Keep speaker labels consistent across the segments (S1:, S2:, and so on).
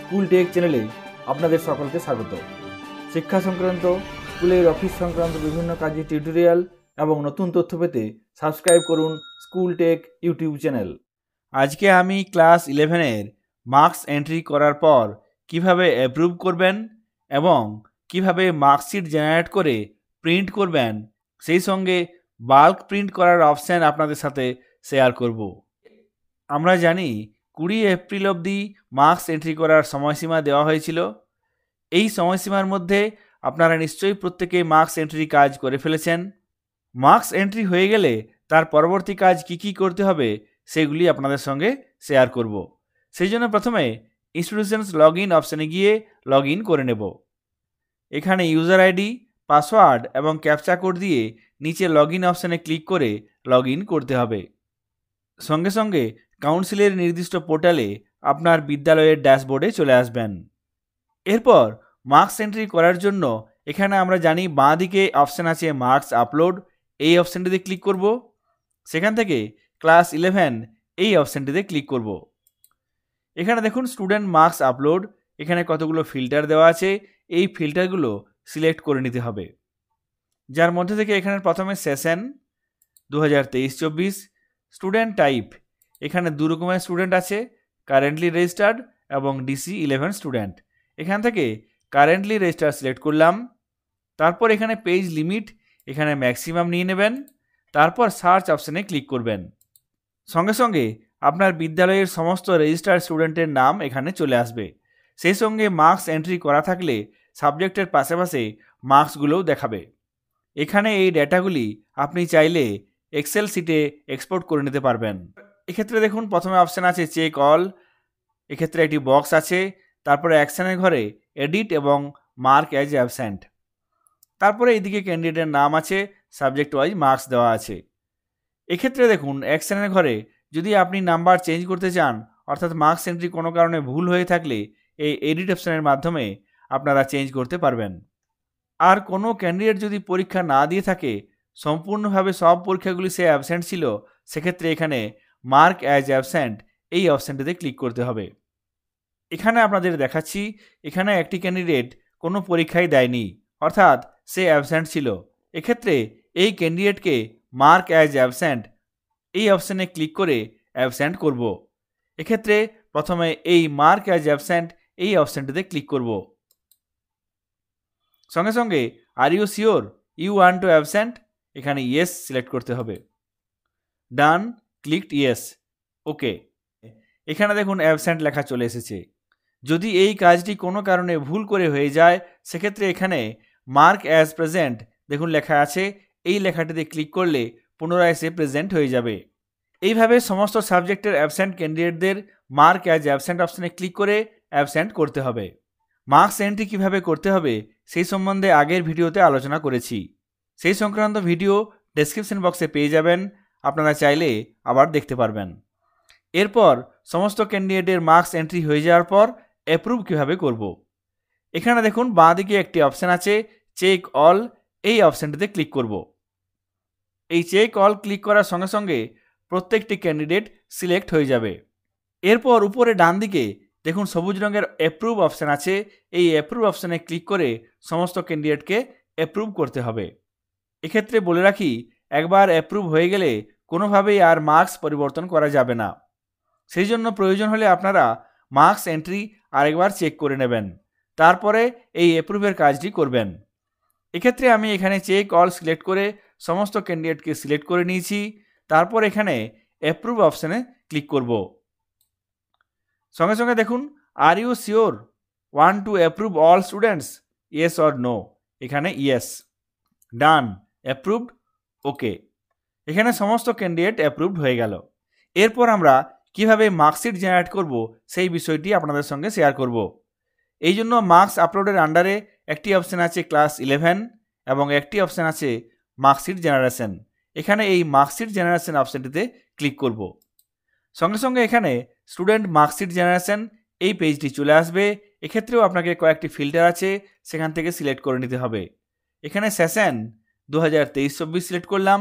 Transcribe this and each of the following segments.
S1: School take চ্যানেলে আপনাদের সকলকে স্বাগত। শিক্ষা সংক্রান্ত, স্কুলের অফিস সংক্রান্ত বিভিন্ন কাজের টিউটোরিয়াল এবং নতুন তথ্য পেতে সাবস্ক্রাইব করুন স্কুল টেক ইউটিউব চ্যানেল। আজকে আমি ক্লাস 11-এর মার্কস এন্ট্রি করার পর কিভাবে অ্যাপ্রুভ করবেন এবং কিভাবে মার্কশিট জেনারেট করে প্রিন্ট করবেন, সেই সঙ্গে বাল্ক প্রিন্ট করার অপশান আপনাদের সাথে শেয়ার করব। আমরা জানি 20 এপ্রিল অবধি মার্কস এন্ট্রি করার সময়সীমা দেওয়া হয়েছিল। এই সময়সীমার মধ্যে আপনারা নিশ্চয়ই প্রত্যেকে মার্কস এন্ট্রি কাজ করে ফেলেছেন। মার্কস এন্ট্রি হয়ে গেলে তার পরবর্তী কাজ কি করতে হবে সেগুলি আপনাদের সঙ্গে শেয়ার করব। সেই জন্য প্রথমে ইনস্টিটিউশনস লগ ইন অপশানে গিয়ে লগ ইন করে নেব। এখানে ইউজার আইডি, পাসওয়ার্ড এবং ক্যাপচা কোড দিয়ে নিচে লগ ইন অপশানে ক্লিক করে লগ ইন করতে হবে। সঙ্গে সঙ্গে কাউন্সিলের নির্দিষ্ট পোর্টালে আপনার বিদ্যালয়ের ড্যাশবোর্ডে চলে আসবেন। এরপর মার্কস এন্ট্রি করার জন্য এখানে আমরা জানি বাঁ দিকে অপশান আছে মার্কস আপলোড, এই অপশানটিতে ক্লিক করব। সেখান থেকে ক্লাস 11 এই অপশানটিতে ক্লিক করব। এখানে দেখুন স্টুডেন্ট মার্কস আপলোড, এখানে কতগুলো ফিল্টার দেওয়া আছে, এই ফিল্টারগুলো সিলেক্ট করে নিতে হবে। যার মধ্যে থেকে এখানে প্রথমে সেশন 2023-24, স্টুডেন্ট টাইপ, এখানে দু রকমের স্টুডেন্ট আছে, কারেন্টলি রেজিস্টার্ড এবং ডিসি 11 স্টুডেন্ট। এখান থেকে কারেন্টলি রেজিস্টার্ড সিলেক্ট করলাম। তারপর এখানে পেজ লিমিট, এখানে ম্যাক্সিমাম নিয়ে নেবেন। তারপর সার্চ অপশানে ক্লিক করবেন। সঙ্গে সঙ্গে আপনার বিদ্যালয়ের সমস্ত রেজিস্টার্ড স্টুডেন্টের নাম এখানে চলে আসবে। সেই সঙ্গে মার্কস এন্ট্রি করা থাকলে সাবজেক্টের পাশাপাশি মার্কসগুলোও দেখাবে। এখানে এই ডেটাগুলি আপনি চাইলে এক্সেল শিটে এক্সপোর্ট করে নিতে পারবেন। এক্ষেত্রে দেখুন প্রথমে অপশান আছে চেক অল, এক্ষেত্রে একটি বক্স আছে। তারপরে অ্যাকশানের ঘরে এডিট এবং মার্ক অ্যাজ অ্যাবসেন্ট। তারপরে এইদিকে ক্যান্ডিডেটের নাম আছে, সাবজেক্ট ওয়াইজ মার্কস দেওয়া আছে। এক্ষেত্রে দেখুন অ্যাকশানের ঘরে যদি আপনি নাম্বার চেঞ্জ করতে চান, অর্থাৎ মার্কস এন্ট্রি কোনো কারণে ভুল হয়ে থাকলে এই এডিট অপশানের মাধ্যমে আপনারা চেঞ্জ করতে পারবেন। আর কোনো ক্যান্ডিডেট যদি পরীক্ষা না দিয়ে থাকে, সম্পূর্ণভাবে সব পরীক্ষাগুলি সে অ্যাবসেন্ট ছিল, সেক্ষেত্রে এখানে মার্ক অ্যাজ অ্যাবসেন্ট এই অপশানটিতে ক্লিক করতে হবে। এখানে আপনাদের দেখাচ্ছি, এখানে একটি ক্যান্ডিডেট কোনো পরীক্ষাই দেয়নি, অর্থাৎ সে অ্যাবসেন্ট ছিল। এক্ষেত্রে এই ক্যান্ডিডেটকে মার্ক অ্যাজ অ্যাবসেন্ট এই অপশানে ক্লিক করে অ্যাবসেন্ট করব। এক্ষেত্রে প্রথমে এই মার্ক অ্যাজ অ্যাবসেন্ট এই অপশানটিতে ক্লিক করব। সঙ্গে সঙ্গে are you sure you want to absent, এখানে ইয়েস সিলেক্ট করতে হবে। Done, clicked yes, okay. এখানে দেখুন অ্যাবসেন্ট লেখা চলে এসেছে। যদি এই কাজটি কোনো কারণে ভুল করে হয়ে যায়, সেক্ষেত্রে এখানে মার্ক অ্যাজ প্রেজেন্ট দেখুন লেখা আছে, এই লেখাটিতে ক্লিক করলে পুনরায় সে প্রেজেন্ট হয়ে যাবে। এইভাবে সমস্ত সাবজেক্টের অ্যাবসেন্ট ক্যান্ডিডেটদের মার্ক অ্যাজ অ্যাবসেন্ট অপশানে ক্লিক করে অ্যাবসেন্ট করতে হবে। মার্কস এন্ট্রি কীভাবে করতে হবে সেই সম্বন্ধে আগের ভিডিওতে আলোচনা করেছি। সেই সংক্রান্ত ভিডিও ডেসক্রিপশন বক্সে পেয়ে যাবেন, আপনারা চাইলে আবার দেখতে পারবেন। এরপর সমস্ত ক্যান্ডিডেটের মার্কস এন্ট্রি হয়ে যাওয়ার পর অ্যাপ্রুভ কীভাবে করব। এখানে দেখুন বাঁ দিকে একটি অপশান আছে চেক অল, এই অপশানটিতে ক্লিক করব। এই চেক অল ক্লিক করার সঙ্গে সঙ্গে প্রত্যেকটি ক্যান্ডিডেট সিলেক্ট হয়ে যাবে। এরপর উপরে ডান দিকে দেখুন সবুজ রঙের অ্যাপ্রুভ অপশান আছে, এই অ্যাপ্রুভ অপশানে ক্লিক করে সমস্ত ক্যান্ডিডেটকে অ্যাপ্রুভ করতে হবে। এক্ষেত্রে বলে রাখি, একবার অ্যাপ্রুভ হয়ে গেলে কোনোভাবেই আর মার্কস পরিবর্তন করা যাবে না। সেই জন্য প্রয়োজন হলে আপনারা মার্কস এন্ট্রি আরেকবার চেক করে নেবেন, তারপরে এই অ্যাপ্রুভের কাজটি করবেন। এক্ষেত্রে আমি এখানে চেক অল সিলেক্ট করে সমস্ত ক্যান্ডিডেটকে সিলেক্ট করে নিয়েছি। তারপর এখানে অ্যাপ্রুভ অপশানে ক্লিক করব। সঙ্গে সঙ্গে দেখুন are you sure want to approve all students, yes or no, এখানে ইয়েস। Done, approved, okay. এখানে সমস্ত ক্যান্ডিডেট অ্যাপ্রুভড হয়ে গেল। এরপর আমরা কিভাবে মার্কশিট জেনারেট করব সেই বিষয়টি আপনাদের সঙ্গে শেয়ার করব। এই জন্য মার্কস আপলোডের আন্ডারে একটি অপশান আছে ক্লাস 11 এবং একটি অপশান আছে মার্কশিট জেনারেশন। এখানে এই মার্কশিট জেনারেশন অপশানটিতে ক্লিক করব। সঙ্গে সঙ্গে এখানে স্টুডেন্ট মার্কশিট জেনারেশন এই পেজটি চলে আসবে। এক্ষেত্রেও আপনাকে কয়েকটি ফিল্টার আছে, সেখান থেকে সিলেক্ট করে নিতে হবে। এখানে সেশন 2023-24 সিলেক্ট করলাম।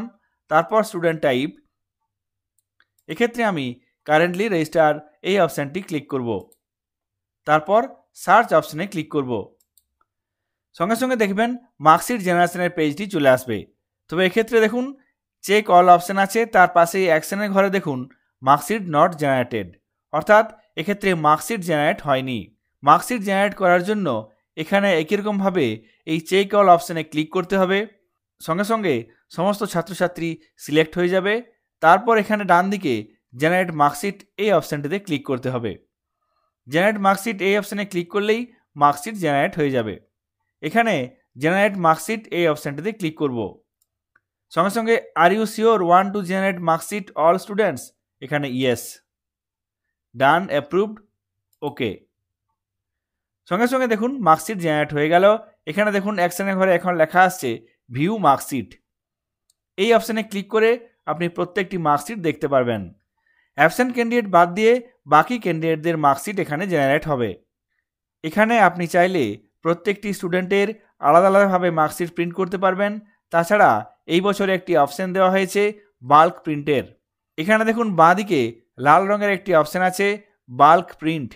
S1: তারপর স্টুডেন্ট টাইপ, এক্ষেত্রে আমি কারেন্টলি রেজিস্টার এই অপশানটি ক্লিক করব। তারপর সার্চ অপশানে ক্লিক করব। সঙ্গে সঙ্গে দেখবেন মার্কশিট জেনারেশনের পেজটি চলে আসবে। তবে এক্ষেত্রে দেখুন চেক অল অপশান আছে, তার পাশেই অ্যাকশনের ঘরে দেখুন মার্কশিট নট জেনারেটেড, অর্থাৎ এক্ষেত্রে মার্কশিট জেনারেট হয়নি। মার্কশিট জেনারেট করার জন্য এখানে একই রকমভাবে এই চেক অল অপশানে ক্লিক করতে হবে। সঙ্গে সঙ্গে সমস্ত ছাত্রছাত্রী সিলেক্ট হয়ে যাবে। তারপর এখানে ডান দিকে জেনারেট মার্কশিট এই অপশানটিতে ক্লিক করতে হবে। জেনারেট মার্কশিট এই অপশানে ক্লিক করলেই মার্কশিট জেনারেট হয়ে যাবে। এখানে জেনারেট মার্কশিট এই অপশানটিতে ক্লিক করব। সঙ্গে সঙ্গে are you sure want to generate marksheet all students, এখানে ইয়েস, ডান, অ্যাপ্রুভড, ওকে। সঙ্গে সঙ্গে দেখুন মার্কশিট জেনারেট হয়ে গেল। এখানে দেখুন অ্যাকশনের ঘরে এখন লেখা আসছে ভিউ মার্কশিট। এই অপশানে ক্লিক করে আপনি প্রত্যেকটি মার্কশিট দেখতে পারবেন। অ্যাবসেন্ট ক্যান্ডিডেট বাদ দিয়ে বাকি ক্যান্ডিডেটদের মার্কশিট এখানে জেনারেট হবে। এখানে আপনি চাইলে প্রত্যেকটি স্টুডেন্টের আলাদা আলাদাভাবে মার্কশিট প্রিন্ট করতে পারবেন। তাছাড়া এই বছরে একটি অপশান দেওয়া হয়েছে বাল্ক প্রিন্টের। এখানে দেখুন বাঁদিকে লাল রঙের একটি অপশান আছে বাল্ক প্রিন্ট।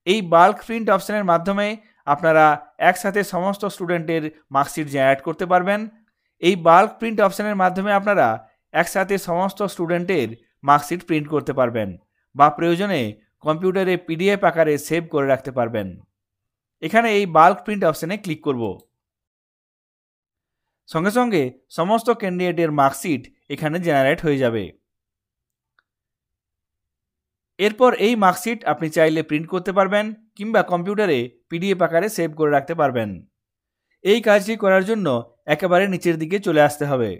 S1: এই বাল্ক প্রিন্ট অপশানের মাধ্যমে আপনারা একসাথে সমস্ত স্টুডেন্টের মার্কশিট জেনারেট করতে পারবেন। এই বাল্ক প্রিন্ট অপশানের মাধ্যমে আপনারা একসাথে সমস্ত স্টুডেন্টের মার্কশিট প্রিন্ট করতে পারবেন বা প্রয়োজনে কম্পিউটারে পিডিএফ আকারে সেভ করে রাখতে পারবেন। এখানে এই বাল্ক প্রিন্ট অপশানে ক্লিক করব। সঙ্গে সঙ্গে সমস্ত ক্যান্ডিডেটের মার্কশিট এখানে জেনারেট হয়ে যাবে। এরপর এই মার্কশিট আপনি চাইলে প্রিন্ট করতে পারবেন কিংবা কম্পিউটারে পিডিএফ আকারে সেভ করে রাখতে পারবেন। এই কাজটি করার জন্য একেবারে নিচের দিকে চলে আসতে হবে।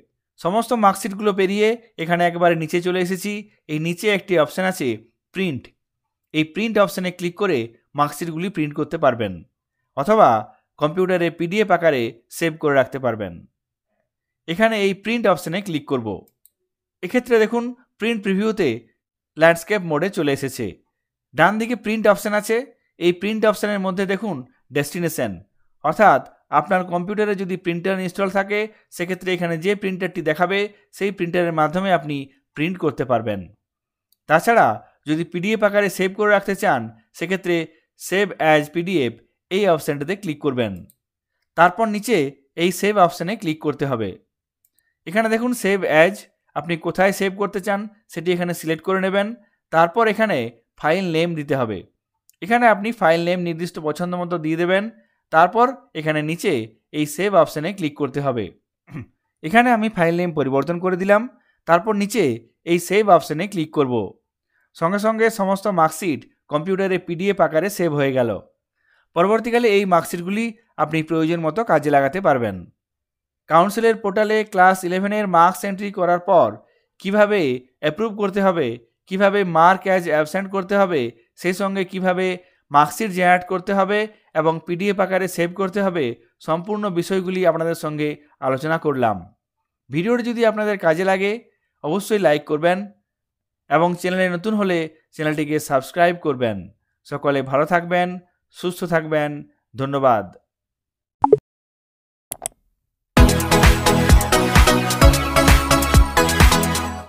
S1: সমস্ত মার্কশিটগুলো পেরিয়ে এখানে একেবারে নিচে চলে এসেছি। এই নিচে একটি অপশান আছে প্রিন্ট। এই প্রিন্ট অপশানে ক্লিক করে মার্কশিটগুলি প্রিন্ট করতে পারবেন অথবা কম্পিউটারে পিডিএফ আকারে সেভ করে রাখতে পারবেন। এখানে এই প্রিন্ট অপশানে ক্লিক করব। এক্ষেত্রে দেখুন প্রিন্ট প্রিভিউতে ল্যান্ডস্কেপ মোডে চলে এসেছে। ডান দিকে প্রিন্ট অপশান আছে। এই প্রিন্ট অপশানের মধ্যে দেখুন ডেস্টিনেশন, অর্থাৎ আপনার কম্পিউটারে যদি প্রিন্টার ইনস্টল থাকে সেক্ষেত্রে এখানে যে প্রিন্টারটি দেখাবে সেই প্রিন্টারের মাধ্যমে আপনি প্রিন্ট করতে পারবেন। তাছাড়া যদি পিডিএফ আকারে সেভ করে রাখতে চান সেক্ষেত্রে সেভ অ্যাজ পিডিএফ এই অপশানটাতে ক্লিক করবেন। তারপর নিচে এই সেভ অপশানে ক্লিক করতে হবে। এখানে দেখুন সেভ অ্যাজ, আপনি কোথায় সেভ করতে চান সেটি এখানে সিলেক্ট করে নেবেন। তারপর এখানে ফাইল নেম দিতে হবে। এখানে আপনি ফাইল নেম নির্দিষ্ট পছন্দ মতো দিয়ে দেবেন। তারপর এখানে নিচে এই সেভ অপশানে ক্লিক করতে হবে। এখানে আমি ফাইল নেম পরিবর্তন করে দিলাম। তারপর নিচে এই সেভ অপশানে ক্লিক করব। সঙ্গে সঙ্গে সমস্ত মার্কশিট কম্পিউটারে পিডিএফ আকারে সেভ হয়ে গেল। পরবর্তীকালে এই মার্কশিটগুলি আপনি প্রয়োজন মতো কাজে লাগাতে পারবেন। কাউন্সিলের পোর্টালে ক্লাস 11-এর মার্কস এন্ট্রি করার পর কিভাবে অ্যাপ্রুভ করতে হবে, কিভাবে মার্ক অ্যাজ অ্যাবসেন্ট করতে হবে, সেই সঙ্গে কিভাবে মার্কশিট জেনারেট করতে হবে এবং পিডিএফ আকারে সেভ করতে হবে, সম্পূর্ণ বিষয়গুলি আপনাদের সঙ্গে আলোচনা করলাম। ভিডিওটি যদি আপনাদের কাজে লাগে অবশ্যই লাইক করবেন এবং চ্যানেলে নতুন হলে চ্যানেলটিকে সাবস্ক্রাইব করবেন। সকলে ভালো থাকবেন, সুস্থ থাকবেন। ধন্যবাদ।